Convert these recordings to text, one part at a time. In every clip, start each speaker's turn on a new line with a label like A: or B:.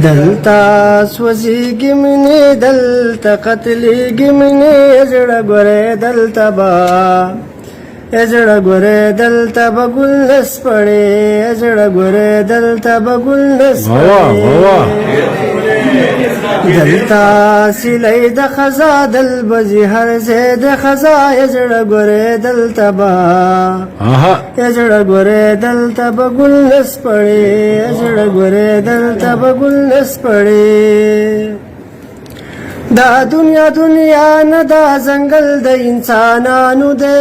A: دلتا سوزیگی منی دلتا قتلیگی منی ازڑا گورے دلتا با ازڑا گورے دلتا با گل نس پڑے ازڑا گورے دلتا با گل نس پڑے دلتا سلی د خزا دل بزی هر زید خزا ازڑا گورے دلتا با ازڑا گورے دلتا با گل نس پڑے ازڑا گورے دلتا با گل نس پڑے دا دنیا دنیا نه دا زنګل د انسانانو دے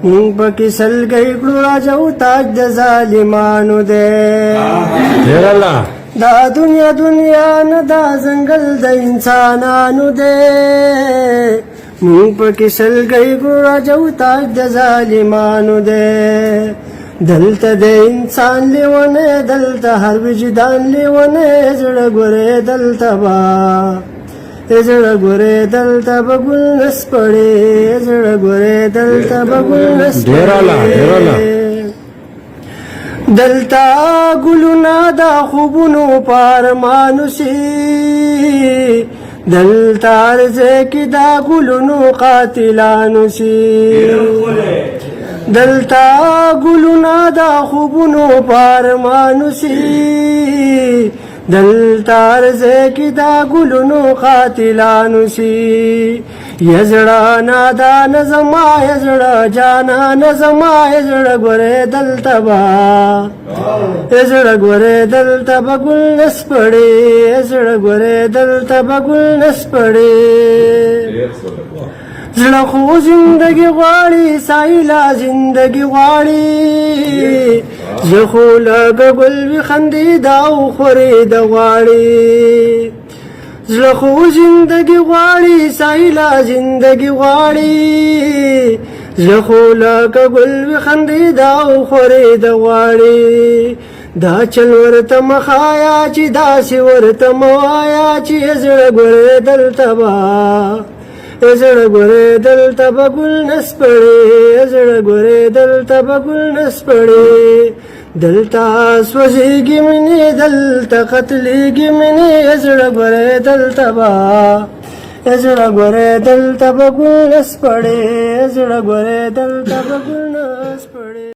A: مونږ پکې سلګۍ کړو راجو تاج د ظالمانو دے دا دنیا دنیا نه دا زنګل د انسانانو دے مونږ پکې سلګۍ کړو راجو تاج د ظالمانو دے دلته د انسان لیونه دلته هر وجدان لیونه زړه ګورې دلته با زړه ګورې دلته به ګل نس پړې زړه ګورې دلته به ګل نس پړې دلته ګلونه د خوبونو پارمانو سي دلته ارزه کې دا ګلونو قاتلانو سي دلتا گلونا دا خوبونو پارمانو سی دلتا رزے کی دا گلونو قاتلانو سی یزڑا نادا نظما یزڑا جانا نظما یزڑا گورے دلتا با یزڑا گورے دلتا با گل نس پڑے یزڑا گورے دلتا با گل نس پڑے زړه خو زندگی غواړي سایلا زندگی غواړي زه خو لږ ګل وي خندېدا او خورېده غواړي زړه خو زندگی غواړي سایلا زندگی غواړي زه خو لږ ګل وي خندېدا او خورېده غواړي دا چل ورته مخایا چې داسې ورته موایا چې زړه ګورې دلته با زړه ګورې دلته به ګل نس پړې زړه ګورې دلته به ګل نس پړې دلته سوځېږي مینې دلته قتلېږي مینې زړه ګورې دلته به زړه ګورې دلته به ګل نس پړې زړه ګورې دلته به ګل نس پړې